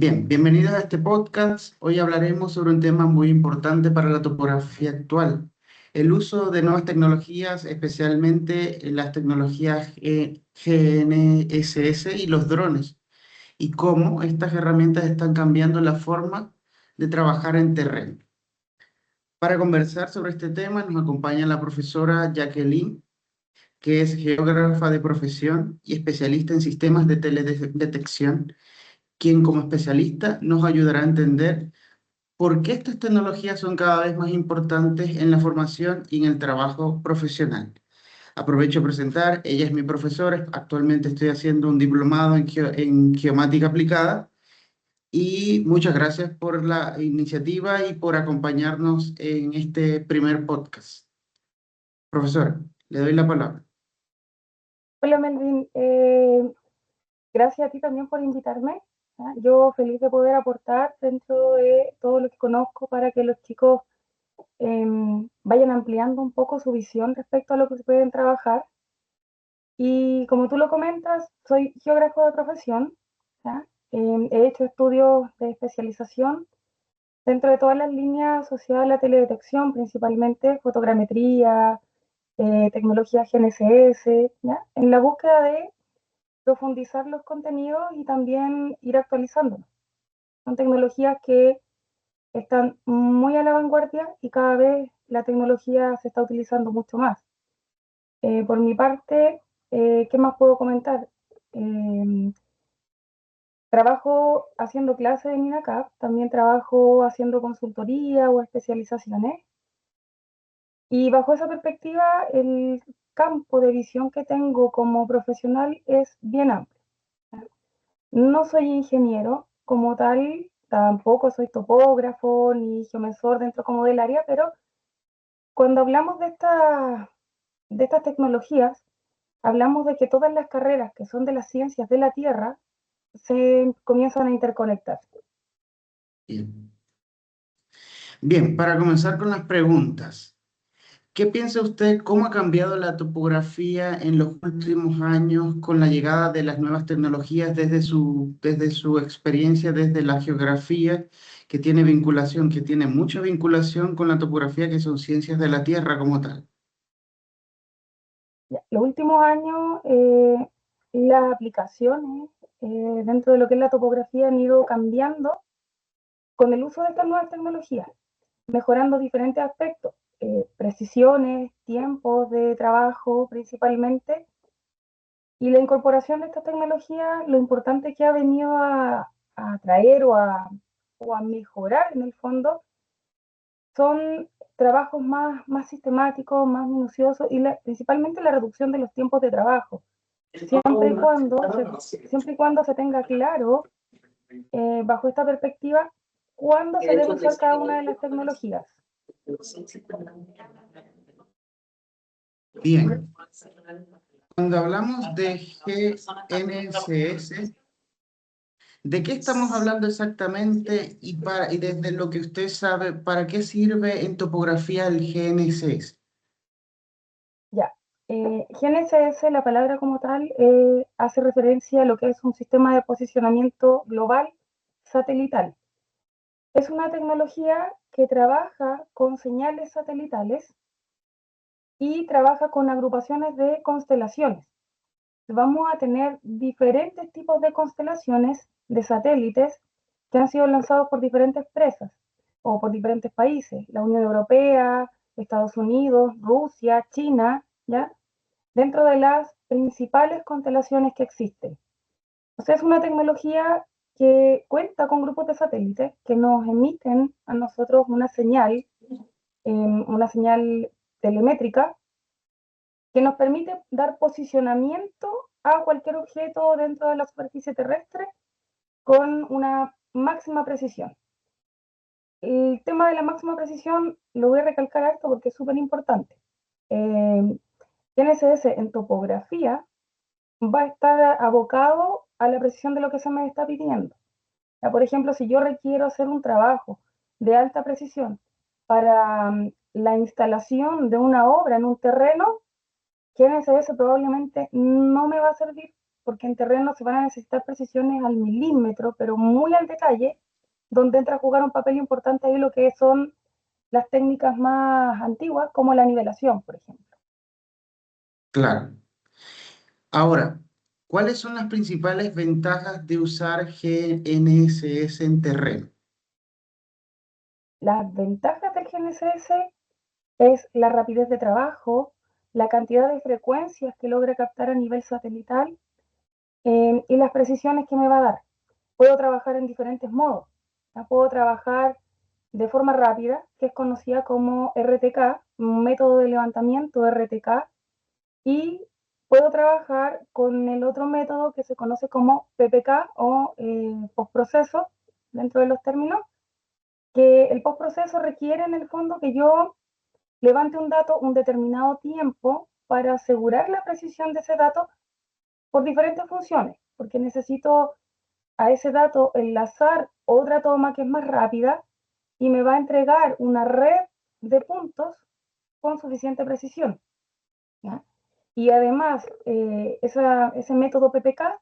Bien, bienvenidos a este podcast. Hoy hablaremos sobre un tema muy importante para la topografía actual, el uso de nuevas tecnologías, especialmente las tecnologías GNSS y los drones, y cómo estas herramientas están cambiando la forma de trabajar en terreno. Para conversar sobre este tema nos acompaña la profesora Jacqueline, que es geógrafa de profesión y especialista en sistemas de teledetección, quien como especialista nos ayudará a entender por qué estas tecnologías son cada vez más importantes en la formación y en el trabajo profesional. Aprovecho a presentar, ella es mi profesora, actualmente estoy haciendo un diplomado en geomática aplicada y muchas gracias por la iniciativa y por acompañarnos en este primer podcast. Profesora, le doy la palabra. Hola Melvin, gracias a ti también por invitarme. ¿Ya? Yo feliz de poder aportar dentro de todo lo que conozco para que los chicos vayan ampliando un poco su visión respecto a lo que se pueden trabajar. Y como tú lo comentas, soy geógrafo de profesión. ¿Ya? He hecho estudios de especialización dentro de todas las líneas asociadas a la teledetección, principalmente fotogrametría, tecnología GNSS, ¿ya? En la búsqueda de profundizar los contenidos y también ir actualizándolos. Son tecnologías que están muy a la vanguardia y cada vez la tecnología se está utilizando mucho más. Por mi parte, ¿qué más puedo comentar? Eh, Trabajo haciendo clases en INACAP, también trabajo haciendo consultoría o especializaciones. Y bajo esa perspectiva, el campo de visión que tengo como profesional es bien amplio. No soy ingeniero como tal, tampoco soy topógrafo ni geomensor dentro como del área, pero cuando hablamos de estas tecnologías, hablamos de que todas las carreras que son de las ciencias de la Tierra se comienzan a interconectar. Bien. Bien, para comenzar con las preguntas. ¿Qué piensa usted cómo ha cambiado la topografía en los últimos años con la llegada de las nuevas tecnologías desde su experiencia, desde la geografía, que tiene vinculación, que tiene mucha vinculación con la topografía, que son ciencias de la Tierra como tal? Ya, los últimos años, las aplicaciones dentro de lo que es la topografía han ido cambiando con el uso de estas nuevas tecnologías, mejorando diferentes aspectos, precisiones, tiempos de trabajo principalmente, y la incorporación de esta tecnología, lo importante que ha venido a traer o a mejorar en el fondo, son trabajos más sistemáticos, más minuciosos y principalmente la reducción de los tiempos de trabajo, siempre y cuando se tenga claro, bajo esta perspectiva, cuándo se debe usar cada una de las tecnologías. Bien, cuando hablamos de GNSS, ¿de qué estamos hablando exactamente y desde lo que usted sabe, para qué sirve en topografía el GNSS? Ya. GNSS, la palabra como tal, hace referencia a lo que es un sistema de posicionamiento global satelital. Es una tecnología que trabaja con señales satelitales y trabaja con agrupaciones de constelaciones. Vamos a tener diferentes tipos de constelaciones de satélites que han sido lanzados por diferentes empresas o por diferentes países, la Unión Europea, Estados Unidos, Rusia, China, ¿ya? Dentro de las principales constelaciones que existen. O sea, es una tecnología que cuenta con grupos de satélites que nos emiten a nosotros una señal telemétrica que nos permite dar posicionamiento a cualquier objeto dentro de la superficie terrestre con una máxima precisión. El tema de la máxima precisión lo voy a recalcar esto porque es súper importante. GNSS en topografía va a estar abocado a la precisión de lo que se me está pidiendo. Ya, por ejemplo, si yo requiero hacer un trabajo de alta precisión para la instalación de una obra en un terreno, GNSS probablemente no me va a servir porque en terreno se van a necesitar precisiones al milímetro, pero muy al detalle, donde entra a jugar un papel importante ahí lo que son las técnicas más antiguas, como la nivelación, por ejemplo. Claro. Ahora, ¿cuáles son las principales ventajas de usar GNSS en terreno? Las ventajas del GNSS es la rapidez de trabajo, la cantidad de frecuencias que logra captar a nivel satelital y las precisiones que me va a dar. Puedo trabajar en diferentes modos. ¿Ya? Puedo trabajar de forma rápida, que es conocida como RTK, un método de levantamiento RTK, y puedo trabajar con el otro método que se conoce como PPK o postproceso dentro de los términos, que el postproceso requiere en el fondo que yo levante un dato un determinado tiempo para asegurar la precisión de ese dato por diferentes funciones, porque necesito a ese dato enlazar otra toma que es más rápida y me va a entregar una red de puntos con suficiente precisión. ¿Ya? Y además, ese método PPK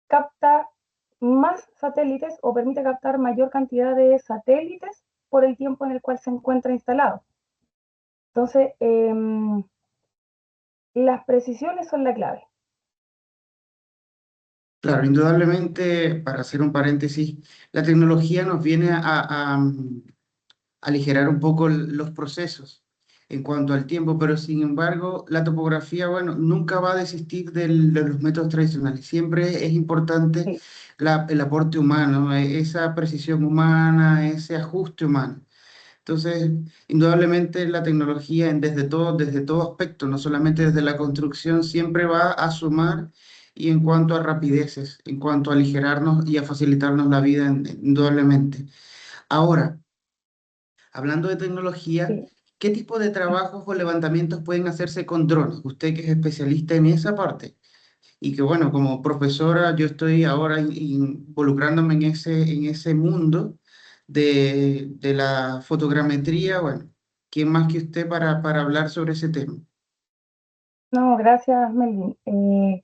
capta más satélites o permite captar mayor cantidad de satélites por el tiempo en el cual se encuentra instalado. Entonces, las precisiones son la clave. Claro, indudablemente, para hacer un paréntesis, la tecnología nos viene a aligerar un poco los procesos en cuanto al tiempo, pero sin embargo, la topografía, bueno, nunca va a desistir de los métodos tradicionales. Siempre es importante Sí, el aporte humano, esa precisión humana, ese ajuste humano. Entonces, indudablemente la tecnología desde todo aspecto, no solamente desde la construcción, siempre va a sumar y en cuanto a rapideces, en cuanto a aligerarnos y a facilitarnos la vida, indudablemente. Ahora, hablando de tecnología, sí. ¿qué tipo de trabajos o levantamientos pueden hacerse con drones? Usted que es especialista en esa parte y que bueno, como profesora yo estoy ahora involucrándome en ese mundo de la fotogrametría. Bueno, ¿quién más que usted para hablar sobre ese tema? No, gracias, Melvin.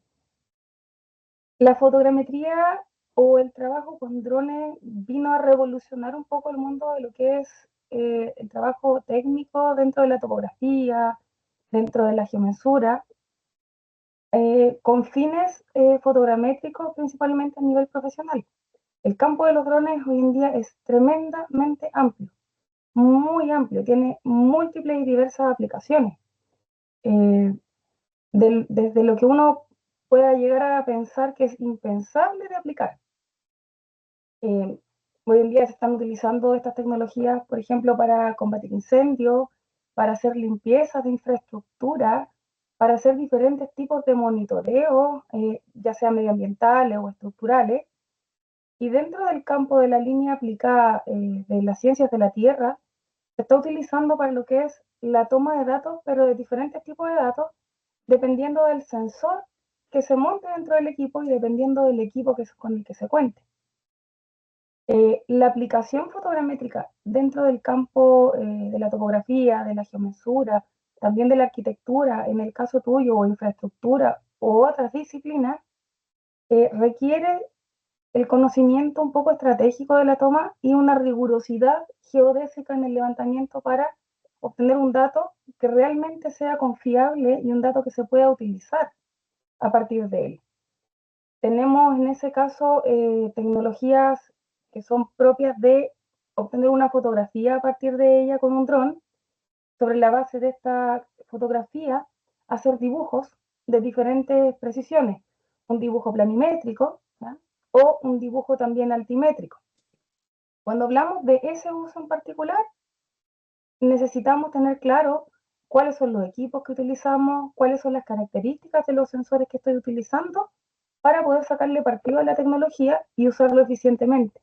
La fotogrametría o el trabajo con drones vino a revolucionar un poco el mundo de lo que es el trabajo técnico dentro de la topografía, dentro de la geomensura, con fines fotogramétricos principalmente a nivel profesional. El campo de los drones hoy en día es tremendamente amplio, muy amplio, tiene múltiples y diversas aplicaciones. Eh, desde lo que uno pueda llegar a pensar que es impensable de aplicar. Eh, Hoy en día se están utilizando estas tecnologías, por ejemplo, para combatir incendios, para hacer limpiezas de infraestructura, para hacer diferentes tipos de monitoreo, ya sea medioambientales o estructurales. Y dentro del campo de la línea aplicada de las ciencias de la Tierra, se está utilizando para lo que es la toma de datos, pero de diferentes tipos de datos, dependiendo del sensor que se monte dentro del equipo y dependiendo del equipo con el que se cuente. La aplicación fotogramétrica dentro del campo de la topografía, de la geomensura, también de la arquitectura, en el caso tuyo, o infraestructura, o otras disciplinas, requiere el conocimiento un poco estratégico de la toma y una rigurosidad geodésica en el levantamiento para obtener un dato que realmente sea confiable y un dato que se pueda utilizar a partir de él. Tenemos en ese caso tecnologías que son propias de obtener una fotografía a partir de ella con un dron, sobre la base de esta fotografía hacer dibujos de diferentes precisiones, un dibujo planimétrico, ¿ya? O un dibujo también altimétrico. Cuando hablamos de ese uso en particular, necesitamos tener claro cuáles son los equipos que utilizamos, cuáles son las características de los sensores que estoy utilizando para poder sacarle partido a la tecnología y usarlo eficientemente.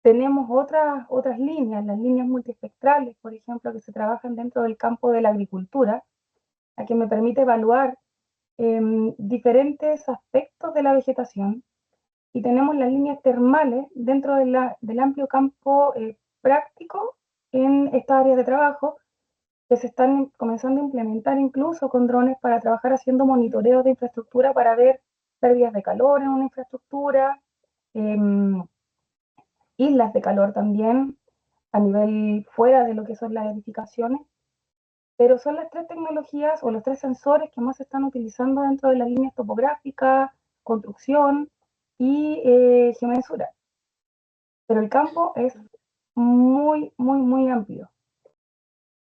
Tenemos otras líneas, las líneas multiespectrales, por ejemplo, que se trabajan dentro del campo de la agricultura, a que me permite evaluar diferentes aspectos de la vegetación. Y tenemos las líneas termales dentro del amplio campo práctico en estas áreas de trabajo que se están comenzando a implementar incluso con drones para trabajar haciendo monitoreo de infraestructura para ver pérdidas de calor en una infraestructura, em, islas de calor también, a nivel fuera de lo que son las edificaciones, pero son las tres tecnologías o los tres sensores que más se están utilizando dentro de las líneas topográficas, construcción y geomensura. Pero el campo es muy, muy, muy amplio.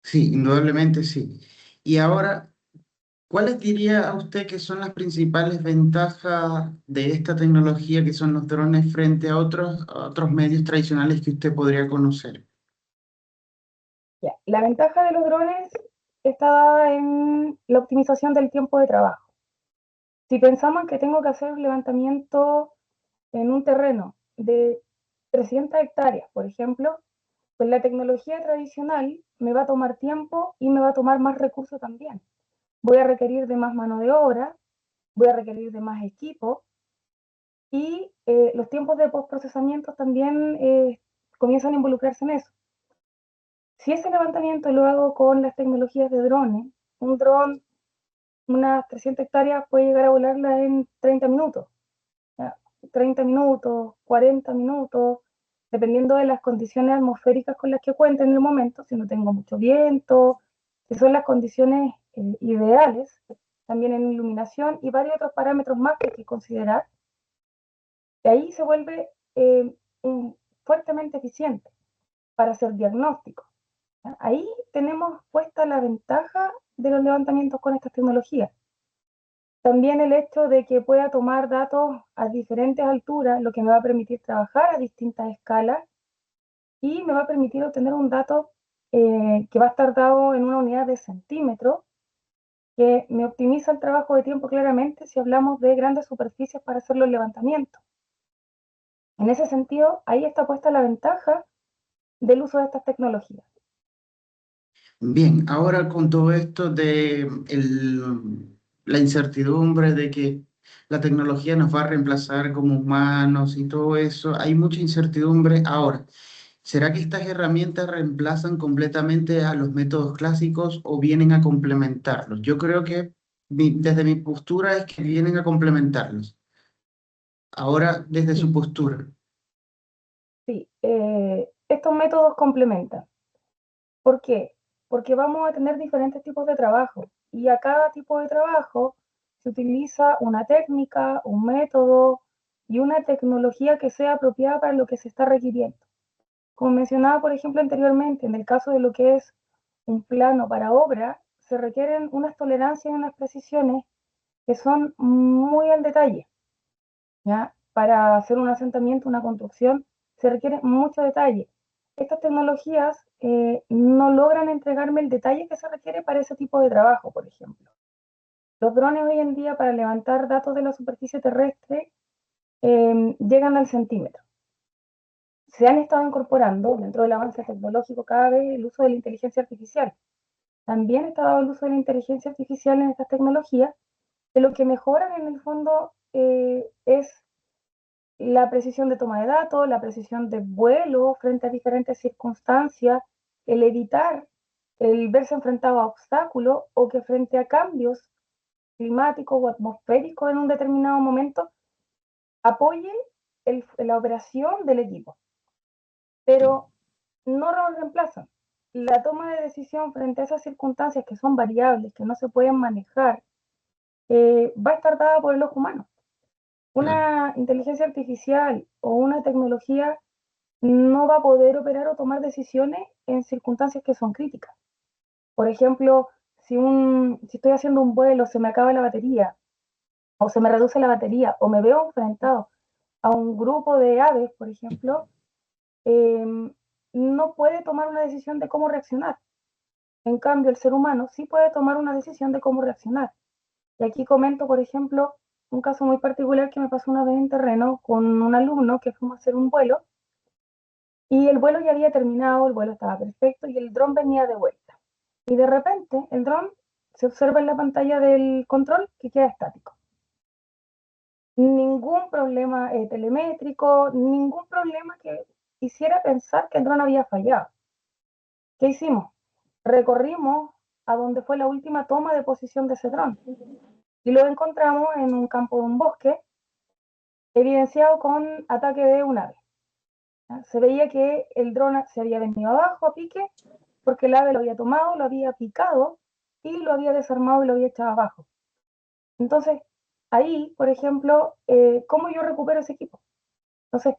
Sí, indudablemente sí. Y ahora, ¿cuáles diría a usted que son las principales ventajas de esta tecnología que son los drones frente a otros medios tradicionales que usted podría conocer? Ya. La ventaja de los drones está dada en la optimización del tiempo de trabajo. Si pensamos que tengo que hacer un levantamiento en un terreno de 300 hectáreas, por ejemplo, pues la tecnología tradicional me va a tomar tiempo y me va a tomar más recursos también. Voy a requerir de más mano de obra, voy a requerir de más equipo y los tiempos de postprocesamiento también comienzan a involucrarse en eso. Si ese levantamiento lo hago con las tecnologías de drones, un dron, unas 300 hectáreas, puede llegar a volarla en 30 minutos. ¿Ya? 30 minutos, 40 minutos, dependiendo de las condiciones atmosféricas con las que cuente en el momento, si no tengo mucho viento, si son las condiciones ideales, también en iluminación y varios otros parámetros más que hay que considerar. Y ahí se vuelve fuertemente eficiente para hacer diagnóstico. Ahí tenemos puesta la ventaja de los levantamientos con estas tecnologías. También el hecho de que pueda tomar datos a diferentes alturas, lo que me va a permitir trabajar a distintas escalas y me va a permitir obtener un dato que va a estar dado en una unidad de centímetro, que me optimiza el trabajo de tiempo claramente si hablamos de grandes superficies para hacer los levantamientos. En ese sentido, ahí está puesta la ventaja del uso de estas tecnologías. Bien, ahora con todo esto de la incertidumbre de que la tecnología nos va a reemplazar como humanos y todo eso, hay mucha incertidumbre ahora. ¿Será que estas herramientas reemplazan completamente a los métodos clásicos o vienen a complementarlos? Yo creo que desde mi postura es que vienen a complementarlos. Ahora, desde su Sí, postura. sí. Estos métodos complementan. ¿Por qué? Porque vamos a tener diferentes tipos de trabajo y a cada tipo de trabajo se utiliza una técnica, un método y una tecnología que sea apropiada para lo que se está requiriendo. Como mencionaba, por ejemplo, anteriormente, en el caso de lo que es un plano para obra, se requieren unas tolerancias y unas precisiones que son muy al detalle. ¿Ya? Para hacer un asentamiento, una construcción, se requiere mucho detalle. Estas tecnologías no logran entregarme el detalle que se requiere para ese tipo de trabajo, por ejemplo. Los drones hoy en día para levantar datos de la superficie terrestre llegan al centímetro. Se han estado incorporando dentro del avance tecnológico cada vez el uso de la inteligencia artificial. También está dado el uso de la inteligencia artificial en estas tecnologías, de lo que mejoran en el fondo es la precisión de toma de datos, la precisión de vuelo frente a diferentes circunstancias, el evitar el verse enfrentado a obstáculos o que frente a cambios climáticos o atmosféricos en un determinado momento apoye la operación del equipo, pero no lo reemplazan. La toma de decisión frente a esas circunstancias que son variables, que no se pueden manejar, va a estar dada por el ojo humano. Claro. Una inteligencia artificial o una tecnología no va a poder operar o tomar decisiones en circunstancias que son críticas. Por ejemplo, si estoy haciendo un vuelo, se me acaba la batería, o se me reduce la batería, o me veo enfrentado a un grupo de aves, por ejemplo, eh, no puede tomar una decisión de cómo reaccionar. En cambio, el ser humano sí puede tomar una decisión de cómo reaccionar. Y aquí comento, por ejemplo, un caso muy particular que me pasó una vez en terreno con un alumno que fuimos a hacer un vuelo y el vuelo ya había terminado, el vuelo estaba perfecto y el dron venía de vuelta. Y de repente el dron se observa en la pantalla del control que queda estático. Ningún problema telemétrico, ningún problema que hiciera pensar que el dron había fallado. ¿Qué hicimos? Recorrimos a donde fue la última toma de posición de ese dron y lo encontramos en un campo de un bosque evidenciado con ataque de un ave. ¿Ya? Se veía que el dron se había venido abajo a pique porque el ave lo había tomado, lo había picado y lo había desarmado y lo había echado abajo. Entonces, ahí, por ejemplo, ¿cómo yo recupero ese equipo? Entonces,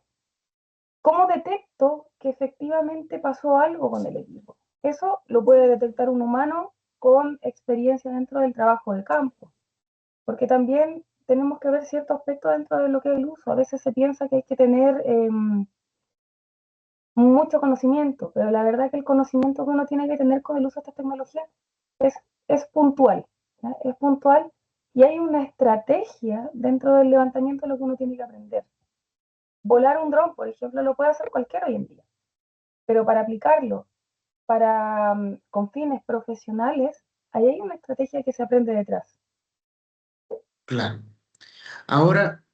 ¿cómo detecto que efectivamente pasó algo con el equipo? Eso lo puede detectar un humano con experiencia dentro del trabajo de campo, porque también tenemos que ver ciertos aspectos dentro de lo que es el uso. A veces se piensa que hay que tener mucho conocimiento, pero la verdad que el conocimiento que uno tiene que tener con el uso de estas tecnologías es, es puntual, ¿ya? Es puntual y hay una estrategia dentro del levantamiento de lo que uno tiene que aprender. Volar un dron, por ejemplo, lo puede hacer cualquiera hoy en día, pero para aplicarlo para con fines profesionales, ahí hay una estrategia que se aprende detrás. Claro. Ahora,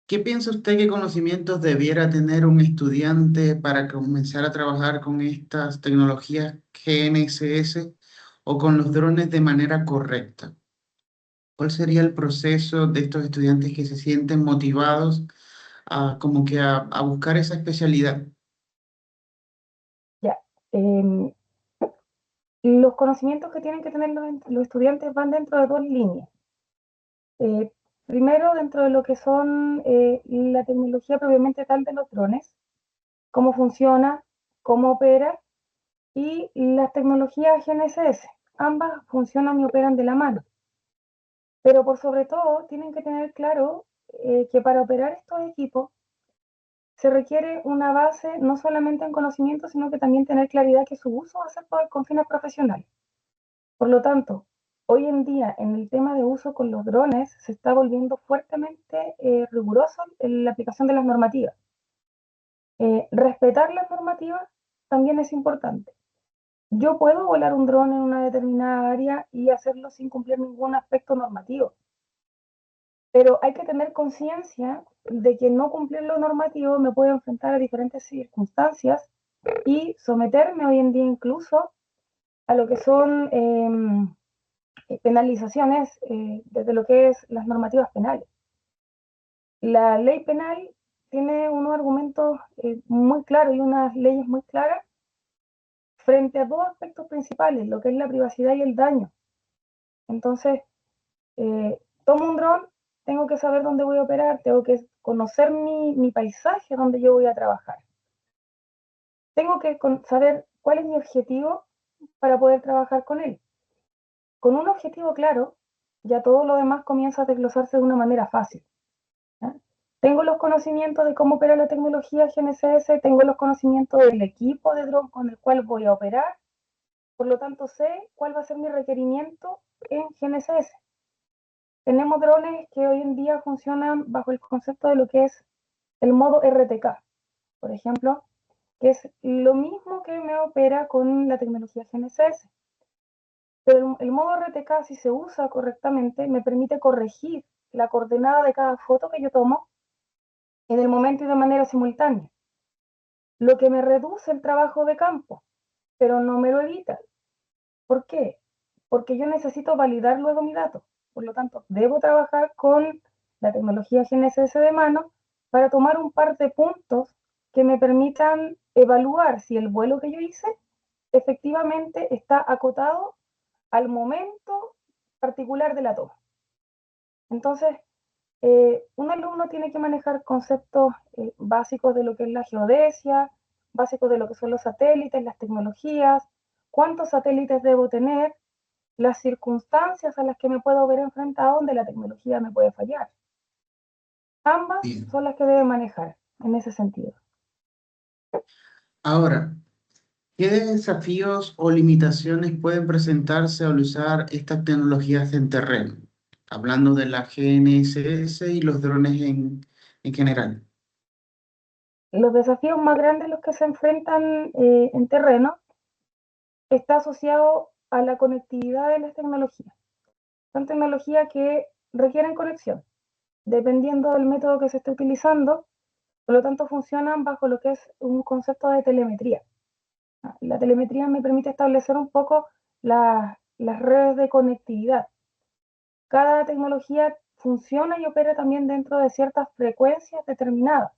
¿qué piensa usted que conocimientos debiera tener un estudiante para comenzar a trabajar con estas tecnologías GNSS o con los drones de manera correcta? ¿Cuál sería el proceso de estos estudiantes que se sienten motivados a como que a buscar esa especialidad? Ya. Eh, los conocimientos que tienen que tener los estudiantes van dentro de dos líneas. Eh, primero, dentro de lo que son la tecnología propiamente tal de los drones, cómo funciona, cómo opera, y las tecnologías GNSS. Ambas funcionan y operan de la mano. Pero por sobre todo, tienen que tener claro que para operar estos equipos se requiere una base no solamente en conocimiento, sino que también tener claridad que su uso va a ser con fines profesionales. Por lo tanto, hoy en día en el tema de uso con los drones se está volviendo fuertemente riguroso en la aplicación de las normativas. Respetar las normativas también es importante. Yo puedo volar un dron en una determinada área y hacerlo sin cumplir ningún aspecto normativo, pero hay que tener conciencia de que no cumplir lo normativo me puede enfrentar a diferentes circunstancias y someterme hoy en día incluso a lo que son penalizaciones desde lo que es las normativas penales. La ley penal tiene unos argumentos muy claros y unas leyes muy claras frente a dos aspectos principales, lo que es la privacidad y el daño. Entonces, tomo un dron, tengo que saber dónde voy a operar, tengo que conocer mi paisaje donde yo voy a trabajar. Tengo que saber cuál es mi objetivo para poder trabajar con él. Con un objetivo claro, ya todo lo demás comienza a desglosarse de una manera fácil. ¿Ya? Tengo los conocimientos de cómo opera la tecnología GNSS, tengo los conocimientos del equipo de dron con el cual voy a operar, por lo tanto sé cuál va a ser mi requerimiento en GNSS. Tenemos drones que hoy en día funcionan bajo el concepto de lo que es el modo RTK, por ejemplo, que es lo mismo que me opera con la tecnología GNSS. Pero el modo RTK, si se usa correctamente, me permite corregir la coordenada de cada foto que yo tomo en el momento y de manera simultánea, lo que me reduce el trabajo de campo, pero no me lo evita. ¿Por qué? Porque yo necesito validar luego mi dato. Por lo tanto, debo trabajar con la tecnología GNSS de mano para tomar un par de puntos que me permitan evaluar si el vuelo que yo hice efectivamente está acotado al momento particular de la toma. Entonces, un alumno tiene que manejar conceptos básicos de lo que es la geodesia, básicos de lo que son los satélites, las tecnologías, cuántos satélites debo tener, las circunstancias a las que me puedo ver enfrentado donde la tecnología me puede fallar. Ambas Bien. son las que debe manejar en ese sentido. Ahora, ¿qué desafíos o limitaciones pueden presentarse al usar estas tecnologías en terreno? Hablando de la GNSS y los drones en general. Los desafíos más grandes los que se enfrentan en terreno está asociado a la conectividad de las tecnologías. Son tecnologías que requieren conexión, dependiendo del método que se esté utilizando, por lo tanto funcionan bajo lo que es un concepto de telemetría. La telemetría me permite establecer un poco las redes de conectividad. Cada tecnología funciona y opera también dentro de ciertas frecuencias determinadas.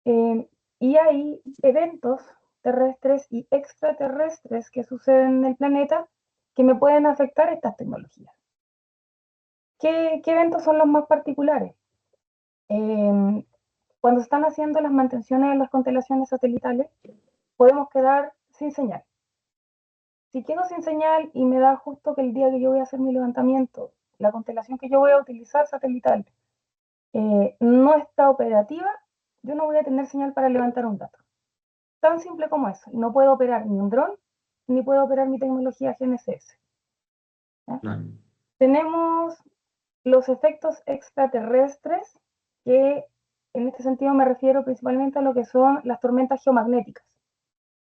Y hay eventos terrestres y extraterrestres que suceden en el planeta que me pueden afectar estas tecnologías. ¿Qué eventos son los más particulares? Cuando están haciendo las mantenciones de las constelaciones satelitales, podemos quedar sin señal. Si quedo sin señal y me da justo que el día que yo voy a hacer mi levantamiento, la constelación que yo voy a utilizar satelital no está operativa, yo no voy a tener señal para levantar un dato. Tan simple como eso. No puedo operar ni un dron, ni puedo operar mi tecnología GNSS. ¿Ya? Claro, Tenemos los efectos extraterrestres, que en este sentido me refiero principalmente a lo que son las tormentas geomagnéticas.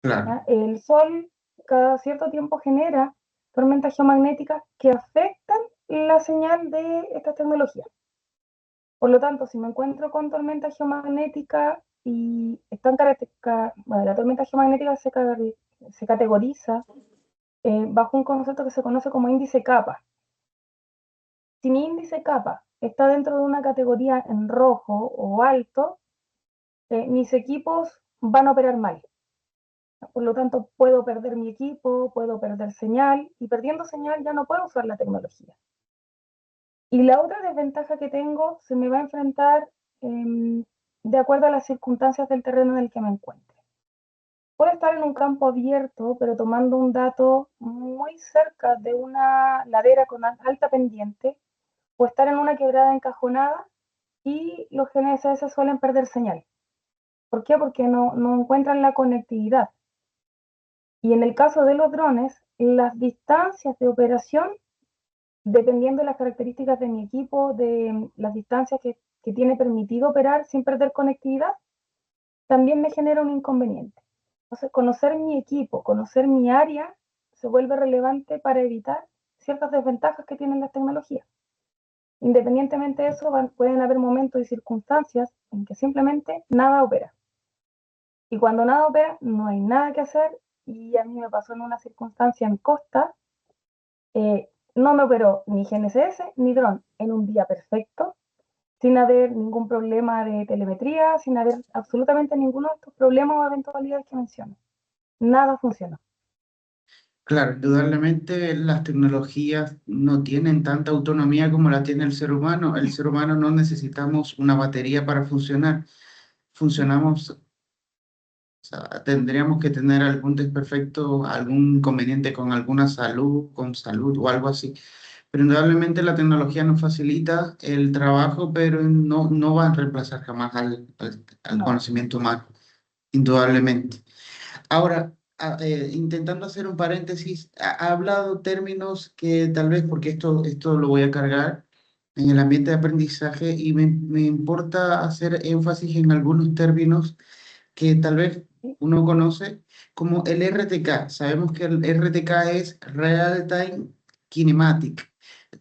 claro, ¿Ya? El Sol cada cierto tiempo genera tormentas geomagnéticas que afectan la señal de estas tecnologías. Por lo tanto, si me encuentro con tormenta geomagnética y están bueno, la tormenta geomagnética se categoriza bajo un concepto que se conoce como índice kappa. Si mi índice kappa está dentro de una categoría en rojo o alto, mis equipos van a operar mal. Por lo tanto, puedo perder mi equipo, puedo perder señal, y perdiendo señal ya no puedo usar la tecnología. Y la otra desventaja que tengo se me va a enfrentar de acuerdo a las circunstancias del terreno en el que me encuentre. Puedo estar en un campo abierto, pero tomando un dato muy cerca de una ladera con alta pendiente, o estar en una quebrada encajonada y los GNSS suelen perder señal. ¿Por qué? Porque no encuentran la conectividad. Y en el caso de los drones, las distancias de operación, dependiendo de las características de mi equipo, de las distancias que tiene permitido operar sin perder conectividad, también me genera un inconveniente. Entonces, conocer mi equipo, conocer mi área, se vuelve relevante para evitar ciertas desventajas que tienen las tecnologías. Independientemente de eso, pueden haber momentos y circunstancias en que simplemente nada opera. Y cuando nada opera, no hay nada que hacer. Y a mí me pasó en una circunstancia en Costa, no me operó ni GNSS ni dron en un día perfecto, sin haber ningún problema de telemetría, sin haber absolutamente ninguno de estos problemas o eventualidades que menciono. Nada funcionó. claro, indudablemente las tecnologías no tienen tanta autonomía como la tiene el ser humano. El ser humano no necesitamos una batería para funcionar. Funcionamos, o sea, tendríamos que tener algún desperfecto, algún inconveniente con alguna salud, con salud o algo así. Pero indudablemente la tecnología nos facilita el trabajo, pero no va a reemplazar jamás al No, conocimiento humano, indudablemente. Ahora, intentando hacer un paréntesis, ha hablado términos que tal vez, porque esto lo voy a cargar en el ambiente de aprendizaje y me importa hacer énfasis en algunos términos que tal vez ¿sí? uno conoce como el RTK. Sabemos que el RTK es Real Time Kinematic.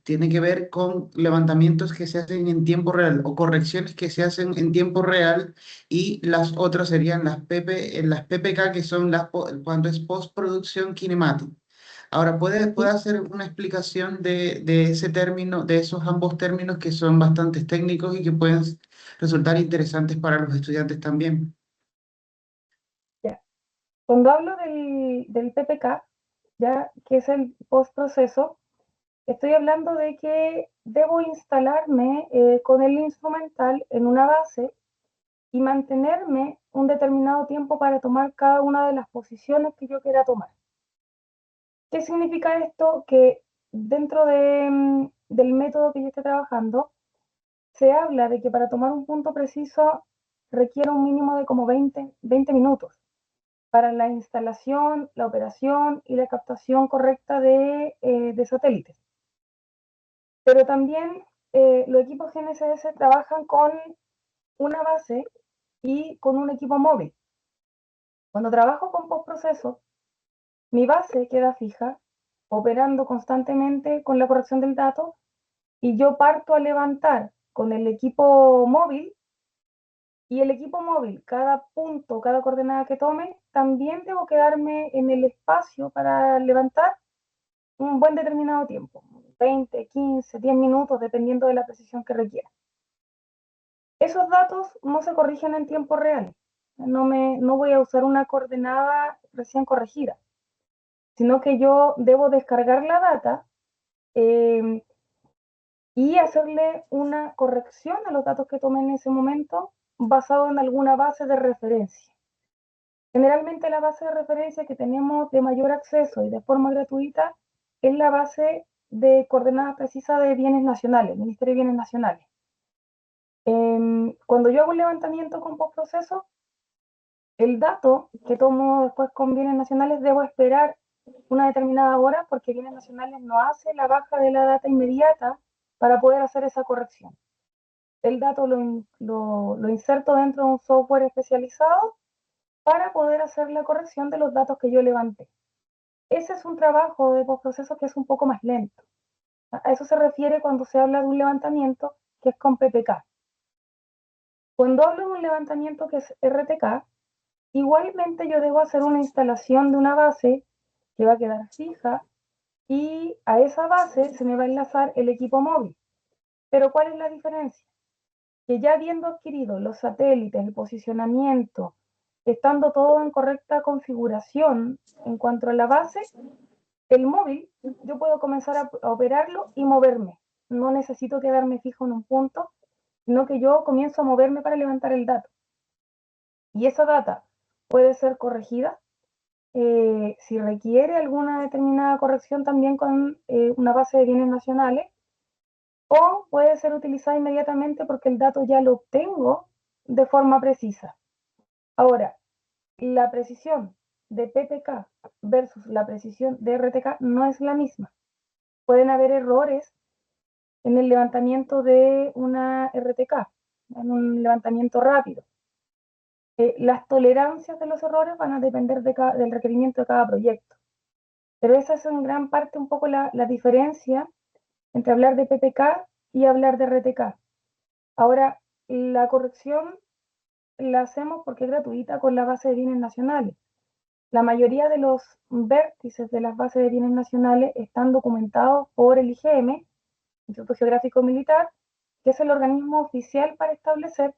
Tiene que ver con levantamientos que se hacen en tiempo real o correcciones que se hacen en tiempo real, y las otras serían las PPK, que son cuando es postproducción kinemática. Ahora, ¿puede ¿Sí? hacer una explicación de ese término, de esos ambos términos que son bastante técnicos y que pueden resultar interesantes para los estudiantes también? Ya. Cuando hablo del PPK, ya, que es el postproceso, estoy hablando de que debo instalarme con el instrumental en una base y mantenerme un determinado tiempo para tomar cada una de las posiciones que yo quiera tomar. ¿Qué significa esto? Que dentro del método que yo esté trabajando, se habla de que para tomar un punto preciso requiere un mínimo de como 20 minutos para la instalación, la operación y la captación correcta de satélites. Pero también los equipos GNSS trabajan con una base y con un equipo móvil. Cuando trabajo con postproceso, mi base queda fija, operando constantemente con la corrección del dato, y yo parto a levantar con el equipo móvil, y el equipo móvil, cada punto, cada coordenada que tome, también debo quedarme en el espacio para levantar un buen determinado tiempo. 20, 15, 10 minutos, dependiendo de la precisión que requiera. Esos datos no se corrigen en tiempo real. No voy a usar una coordenada recién corregida, sino que yo debo descargar la data eh, y hacerle una corrección a los datos que tomé en ese momento basado en alguna base de referencia. Generalmente la base de referencia que tenemos de mayor acceso y de forma gratuita es la base de coordenadas precisas de bienes nacionales, Ministerio de Bienes Nacionales. Cuando yo hago un levantamiento con postproceso, el dato que tomo después con bienes nacionales debo esperar una determinada hora porque bienes nacionales no hace la baja de la data inmediata para poder hacer esa corrección. El dato lo inserto dentro de un software especializado para poder hacer la corrección de los datos que yo levanté. Ese es un trabajo de postproceso que es un poco más lento. A eso se refiere cuando se habla de un levantamiento que es con PPK. Cuando hablo de un levantamiento que es RTK, igualmente yo debo hacer una instalación de una base que va a quedar fija y a esa base se me va a enlazar el equipo móvil. Pero ¿cuál es la diferencia? Que ya habiendo adquirido los satélites, el posicionamiento, estando todo en correcta configuración en cuanto a la base, el móvil yo puedo comenzar a operarlo y moverme. No necesito quedarme fijo en un punto, sino que yo comienzo a moverme para levantar el dato. Y esa data puede ser corregida si requiere alguna determinada corrección también con una base de bienes nacionales, o puede ser utilizada inmediatamente porque el dato ya lo obtengo de forma precisa. Ahora, la precisión de PPK versus la precisión de RTK no es la misma. Pueden haber errores en el levantamiento de una RTK, en un levantamiento rápido. Las tolerancias de los errores van a depender del requerimiento de cada proyecto. Pero esa es en gran parte un poco la diferencia entre hablar de PPK y hablar de RTK. Ahora, la corrección la hacemos porque es gratuita con la base de bienes nacionales. La mayoría de los vértices de las bases de bienes nacionales están documentados por el IGM, Instituto Geográfico Militar, que es el organismo oficial para establecer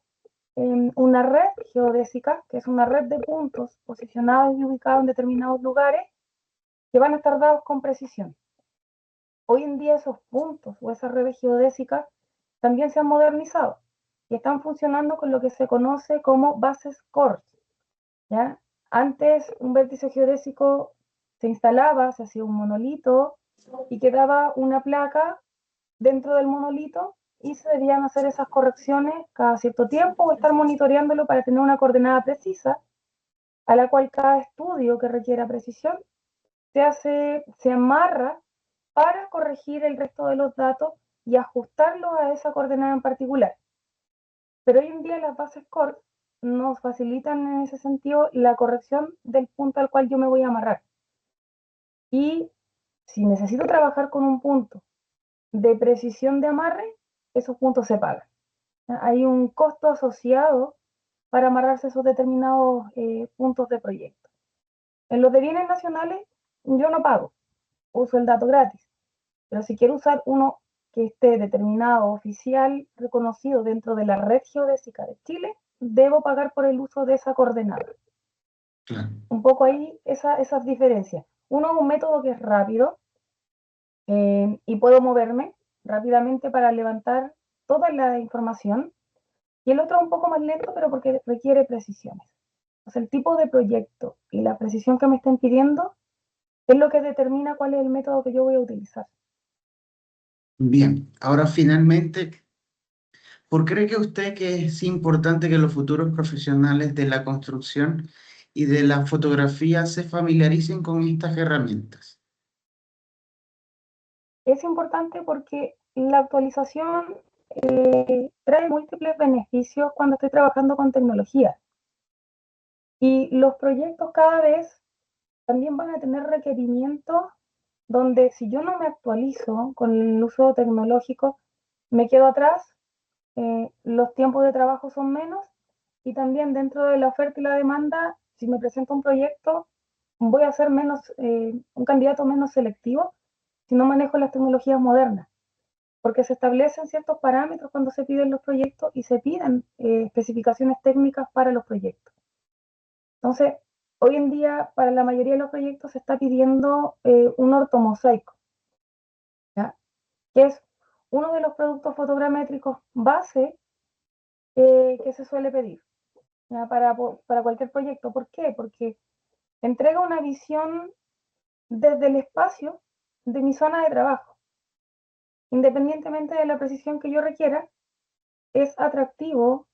una red geodésica, que es una red de puntos posicionados y ubicados en determinados lugares que van a estar dados con precisión. Hoy en día esos puntos o esas redes geodésicas también se han modernizado y están funcionando con lo que se conoce como bases core. ¿Ya? Antes un vértice geodésico se instalaba, se hacía un monolito y quedaba una placa dentro del monolito y se debían hacer esas correcciones cada cierto tiempo o estar monitoreándolo para tener una coordenada precisa a la cual cada estudio que requiera precisión se amarra para corregir el resto de los datos y ajustarlos a esa coordenada en particular. Pero hoy en día las bases core nos facilitan en ese sentido la corrección del punto al cual yo me voy a amarrar. Y si necesito trabajar con un punto de precisión de amarre, esos puntos se pagan. Hay un costo asociado para amarrarse esos determinados puntos de proyecto. En los de bienes nacionales, yo no pago, uso el dato gratis. Pero si quiero usar uno que esté determinado, oficial, reconocido dentro de la red geodésica de Chile, debo pagar por el uso de esa coordenada. Claro. Un poco ahí esas diferencias. Uno es un método que es rápido y puedo moverme rápidamente para levantar toda la información. Y el otro es un poco más lento, pero porque requiere precisiones. O sea, el tipo de proyecto y la precisión que me estén pidiendo es lo que determina cuál es el método que yo voy a utilizar. Bien, ahora finalmente, ¿por qué cree usted que es importante que los futuros profesionales de la construcción y de la fotografía se familiaricen con estas herramientas? Es importante porque la actualización trae múltiples beneficios cuando estoy trabajando con tecnología. Y los proyectos cada vez también van a tener requerimientos donde si yo no me actualizo con el uso tecnológico, me quedo atrás, los tiempos de trabajo son menos y también dentro de la oferta y la demanda, si me presento un proyecto, voy a ser un candidato menos selectivo si no manejo las tecnologías modernas, porque se establecen ciertos parámetros cuando se piden los proyectos y se piden especificaciones técnicas para los proyectos. Entonces, hoy en día, para la mayoría de los proyectos se está pidiendo un ortomosaico, ¿ya? Que es uno de los productos fotogramétricos base que se suele pedir, ¿ya? Para cualquier proyecto. ¿Por qué? Porque entrega una visión desde el espacio de mi zona de trabajo. Independientemente de la precisión que yo requiera, es atractivo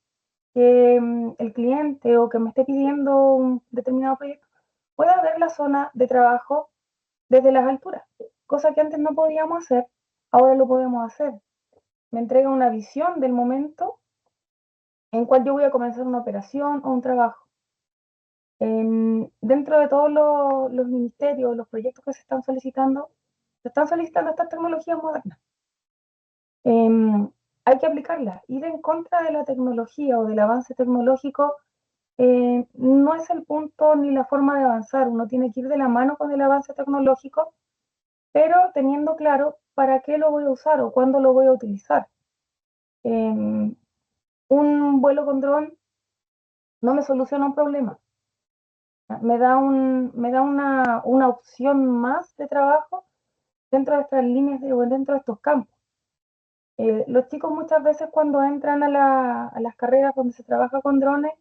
que el cliente o que me esté pidiendo un determinado proyecto pueda ver la zona de trabajo desde las alturas, cosa que antes no podíamos hacer, ahora lo podemos hacer. Me entrega una visión del momento en cual yo voy a comenzar una operación o un trabajo. Dentro de todos los ministerios, los proyectos que se están solicitando estas tecnologías modernas. Hay que aplicarlas. Ir en contra de la tecnología o del avance tecnológico no es el punto ni la forma de avanzar. Uno tiene que ir de la mano con el avance tecnológico, pero teniendo claro para qué lo voy a usar o cuándo lo voy a utilizar. Un vuelo con dron no me soluciona un problema, me da una opción más de trabajo dentro de estas líneas o dentro de estos campos. Los chicos muchas veces cuando entran a las carreras donde se trabaja con drones,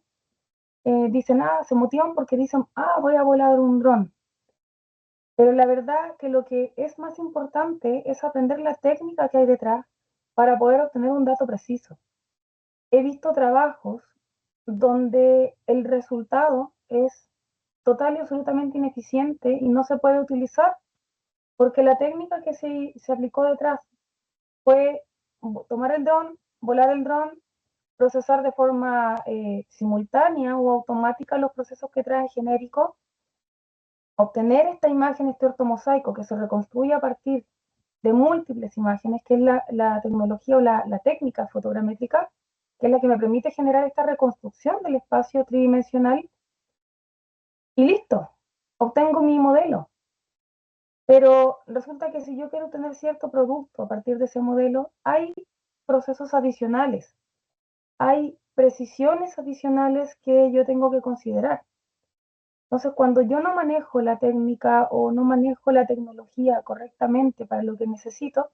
dicen, se motivan porque dicen, voy a volar un dron. Pero la verdad que lo que es más importante es aprender la técnica que hay detrás para poder obtener un dato preciso. He visto trabajos donde el resultado es total y absolutamente ineficiente y no se puede utilizar porque la técnica que se aplicó detrás fue tomar el dron, volar el dron, procesar de forma simultánea o automática los procesos que trae genérico, obtener esta imagen, este ortomosaico que se reconstruye a partir de múltiples imágenes, que es la tecnología o la técnica fotogramétrica, que es la que me permite generar esta reconstrucción del espacio tridimensional y listo, obtengo mi modelo. Pero resulta que si yo quiero tener cierto producto a partir de ese modelo, hay procesos adicionales, hay precisiones adicionales que yo tengo que considerar. Entonces, cuando yo no manejo la técnica o no manejo la tecnología correctamente para lo que necesito,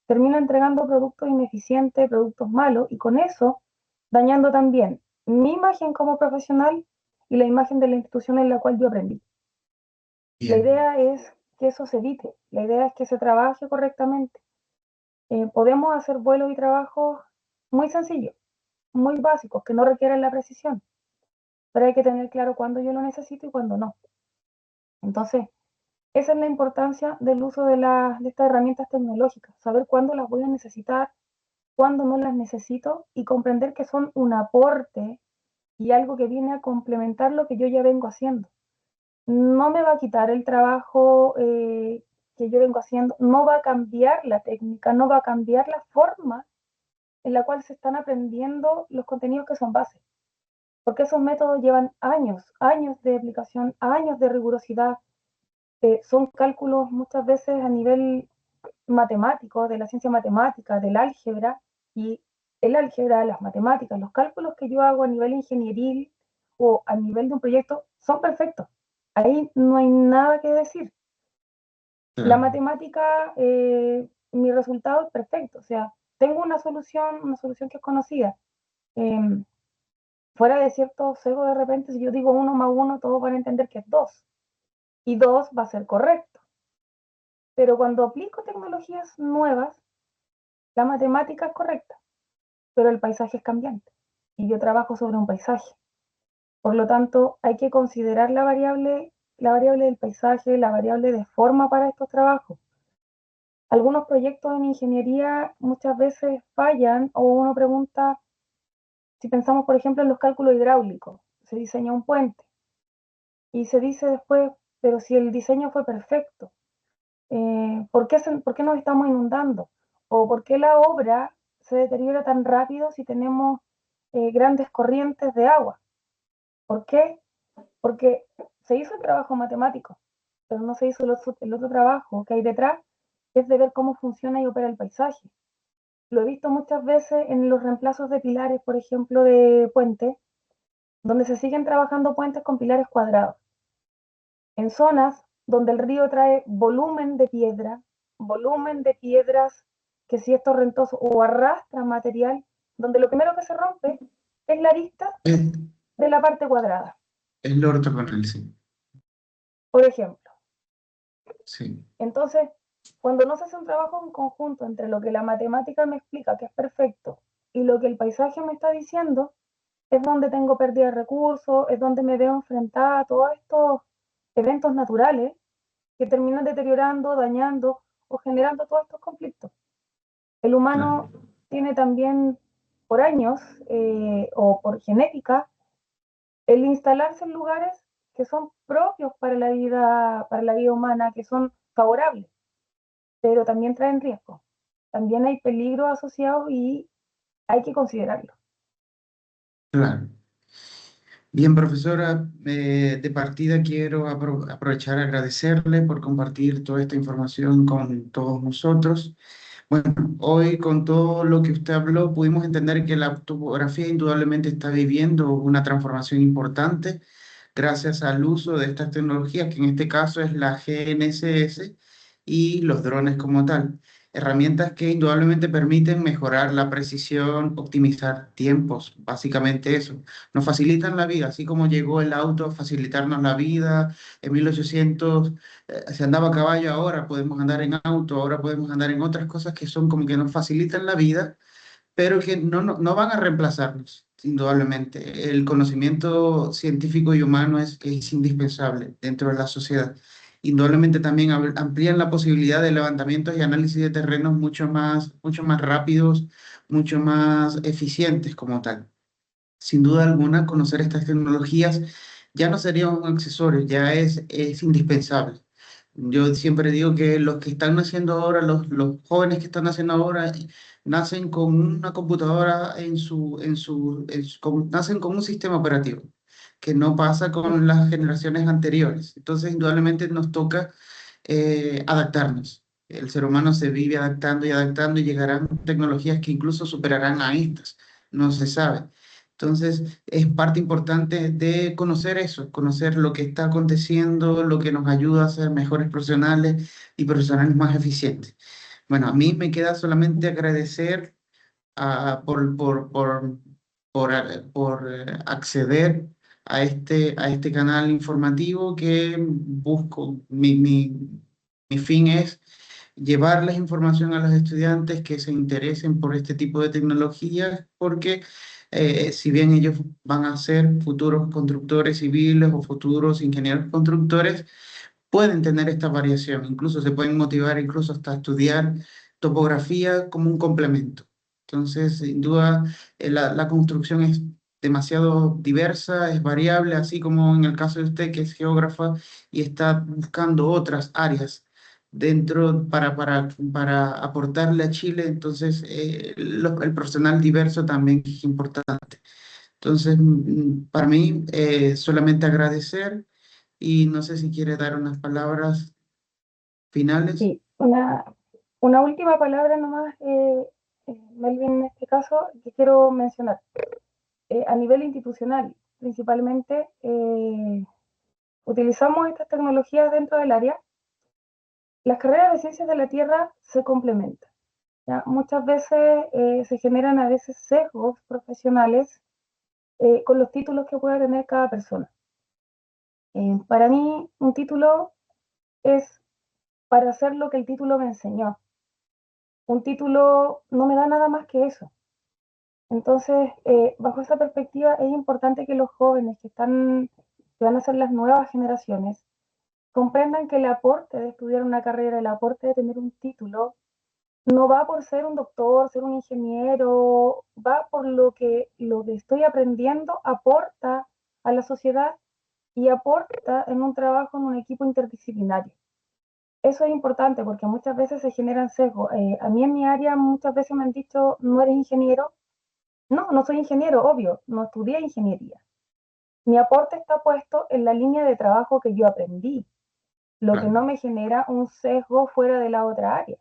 termino entregando productos ineficientes, productos malos, y con eso dañando también mi imagen como profesional y la imagen de la institución en la cual yo aprendí. La Bien, idea es que eso se evite, la idea es que se trabaje correctamente. Podemos hacer vuelos y trabajos muy sencillos, muy básicos, que no requieren la precisión, pero hay que tener claro cuándo yo lo necesito y cuándo no. Entonces, esa es la importancia del uso de estas herramientas tecnológicas, saber cuándo las voy a necesitar, cuándo no las necesito y comprender que son un aporte y algo que viene a complementar lo que yo ya vengo haciendo. No me va a quitar el trabajo que yo vengo haciendo, no va a cambiar la técnica, no va a cambiar la forma en la cual se están aprendiendo los contenidos que son base, porque esos métodos llevan años, años de aplicación, años de rigurosidad, son cálculos muchas veces a nivel matemático, de la ciencia matemática, del álgebra, y el álgebra, las matemáticas, los cálculos que yo hago a nivel ingenieril o a nivel de un proyecto son perfectos. Ahí no hay nada que decir. La claro. matemática, mi resultado es perfecto, o sea, tengo una solución que es conocida. Eh, Fuera de cierto sesgo, de repente, si yo digo 1 más 1, todos van a entender que es 2, y 2 va a ser correcto. Pero cuando aplico tecnologías nuevas, la matemática es correcta, pero el paisaje es cambiante y yo trabajo sobre un paisaje. Por lo tanto, hay que considerar la variable del paisaje, la variable de forma para estos trabajos. Algunos proyectos en ingeniería muchas veces fallan o uno pregunta, si pensamos por ejemplo en los cálculos hidráulicos, se diseña un puente y se dice después, pero si el diseño fue perfecto, ¿por qué nos estamos inundando? ¿O por qué la obra se deteriora tan rápido si tenemos grandes corrientes de agua? ¿Por qué? Porque se hizo el trabajo matemático, pero no se hizo el otro trabajo que hay detrás, es de ver cómo funciona y opera el paisaje. Lo he visto muchas veces en los reemplazos de pilares, por ejemplo, de puentes, donde se siguen trabajando puentes con pilares cuadrados. En zonas donde el río trae volumen de piedras que si es torrentoso o arrastra material, donde lo primero que se rompe es la arista Es, de la parte cuadrada, es lo ortogonal, sí. por ejemplo. Sí, Entonces, cuando no se hace un trabajo en conjunto entre lo que la matemática me explica que es perfecto y lo que el paisaje me está diciendo, es donde tengo pérdida de recursos, es donde me veo enfrentada a todos estos eventos naturales que terminan deteriorando, dañando o generando todos estos conflictos. El claro. humano tiene también por años o por genética el instalarse en lugares que son propios para la vida humana, que son favorables, pero también traen riesgos. También hay peligros asociados y hay que considerarlo. Claro. Bien, profesora, de partida quiero aprovechar a agradecerle por compartir toda esta información con todos nosotros. Bueno, hoy con todo lo que usted habló, pudimos entender que la topografía indudablemente está viviendo una transformación importante gracias al uso de estas tecnologías, que en este caso es la GNSS y los drones como tal. Herramientas que indudablemente permiten mejorar la precisión, optimizar tiempos, básicamente eso. Nos facilitan la vida, así como llegó el auto a facilitarnos la vida. En 1800 se andaba a caballo, ahora podemos andar en auto, ahora podemos andar en otras cosas que son como que nos facilitan la vida, pero que no van a reemplazarnos, indudablemente. El conocimiento científico y humano es indispensable dentro de la sociedad. Indudablemente también amplían la posibilidad de levantamientos y análisis de terrenos mucho más rápidos, mucho más eficientes como tal. Sin duda alguna, conocer estas tecnologías ya no sería un accesorio, ya es indispensable. Yo siempre digo que los que están naciendo ahora, los jóvenes que están naciendo ahora, nacen con una computadora nacen con un sistema operativo, que no pasa con las generaciones anteriores. Entonces, indudablemente nos toca adaptarnos. El ser humano se vive adaptando y adaptando y llegarán tecnologías que incluso superarán a estas. No se sabe. Entonces, es parte importante de conocer eso, conocer lo que está aconteciendo, lo que nos ayuda a ser mejores profesionales y profesionales más eficientes. Bueno, a mí me queda solamente agradecer ah, por, por, por, por acceder a este canal informativo que busco. Mi fin es llevarles información a los estudiantes que se interesen por este tipo de tecnologías, porque si bien ellos van a ser futuros constructores civiles o futuros ingenieros constructores, pueden tener esta variación, incluso se pueden motivar incluso hasta estudiar topografía como un complemento. Entonces, sin duda, la construcción es demasiado diversa, es variable, así como en el caso de usted que es geógrafa y está buscando otras áreas dentro para aportarle a Chile. Entonces, el profesional diverso también es importante. Entonces, para mí, solamente agradecer y no sé si quiere dar unas palabras finales. Sí, una última palabra nomás, Melvin, en este caso, que quiero mencionar. A nivel institucional, principalmente, utilizamos estas tecnologías dentro del área. Las carreras de ciencias de la Tierra se complementan. ¿Ya? Muchas veces se generan a veces sesgos profesionales con los títulos que puede tener cada persona. Para mí, un título es para hacer lo que el título me enseñó. Un título no me da nada más que eso. Entonces, bajo esa perspectiva, es importante que los jóvenes que van a ser las nuevas generaciones, comprendan que el aporte de estudiar una carrera, el aporte de tener un título, no va por ser un doctor, ser un ingeniero, va por lo que estoy aprendiendo aporta a la sociedad y aporta en un trabajo en un equipo interdisciplinario. Eso es importante porque muchas veces se generan sesgos. A mí en mi área muchas veces me han dicho, no eres ingeniero. No, no soy ingeniero, obvio, no estudié ingeniería. Mi aporte está puesto en la línea de trabajo que yo aprendí, lo que Claro, no me genera un sesgo fuera de la otra área.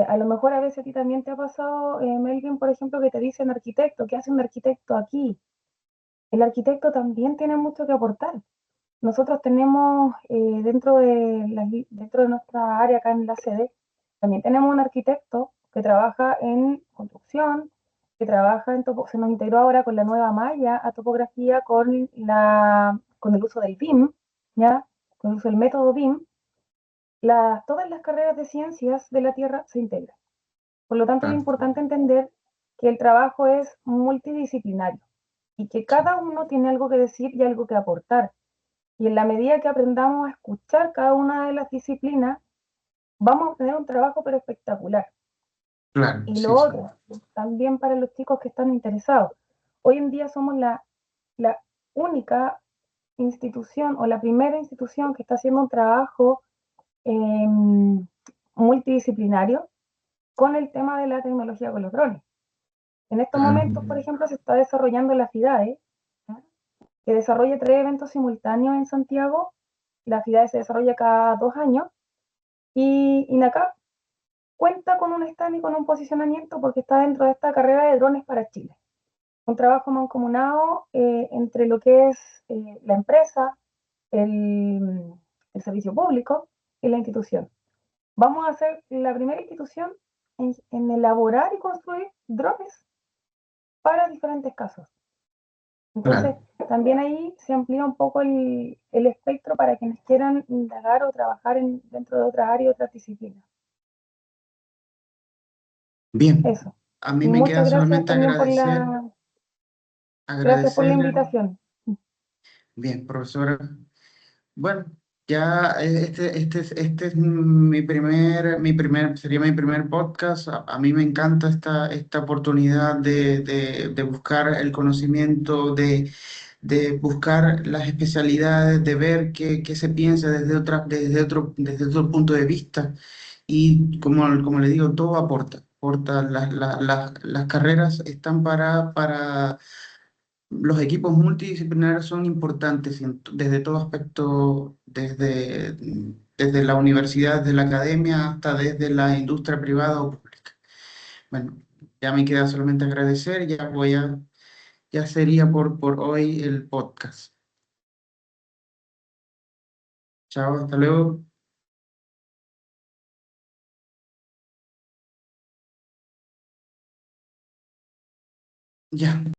A lo mejor a veces a ti también te ha pasado, Melvin, por ejemplo, que te dicen arquitecto, ¿qué hace un arquitecto aquí? El arquitecto también tiene mucho que aportar. Nosotros tenemos dentro de nuestra área acá en la sede, también tenemos un arquitecto que trabaja en construcción, que trabaja se nos integró ahora con la nueva malla a topografía con el uso del BIM, ¿ya? Con el uso del método BIM, todas las carreras de ciencias de la Tierra se integran. Por lo tanto, es Claro, importante entender que el trabajo es multidisciplinario y que sí, cada uno tiene algo que decir y algo que aportar. Y en la medida que aprendamos a escuchar cada una de las disciplinas, vamos a obtener un trabajo pero espectacular. claro, Y lo sí, sí, otro, también para los chicos que están interesados, hoy en día somos la única institución o la primera institución que está haciendo un trabajo eh, multidisciplinario con el tema de la tecnología con los drones. En estos claro, momentos, por ejemplo, se está desarrollando la FIDAE, ¿ya? Que desarrolla 3 eventos simultáneos en Santiago. La FIDAE se desarrolla cada 2 años y INACAP cuenta con un stand y con un posicionamiento porque está dentro de esta carrera de drones para Chile. Un trabajo mancomunado entre lo que es la empresa, el, el servicio público y la institución. Vamos a ser la primera institución en elaborar y construir drones para diferentes casos. Entonces, claro. también ahí se amplía un poco el espectro para quienes quieran indagar o trabajar dentro de otras áreas, otras disciplinas. Bien, Eso. a mí Y me muchas queda gracias solamente también gracias por la agradecerle. invitación. Bien, profesora. Bueno, ya este es sería mi primer podcast. A mí me encanta esta oportunidad de buscar el conocimiento, de buscar las especialidades, de ver qué se piensa desde otro punto de vista. Y como le digo, todo aporta. Las carreras están para los equipos multidisciplinarios son importantes desde todo aspecto, desde la universidad, desde la academia, hasta desde la industria privada o pública. Bueno, ya me queda solamente agradecer, ya sería por hoy el podcast. Chao, hasta luego. Ya.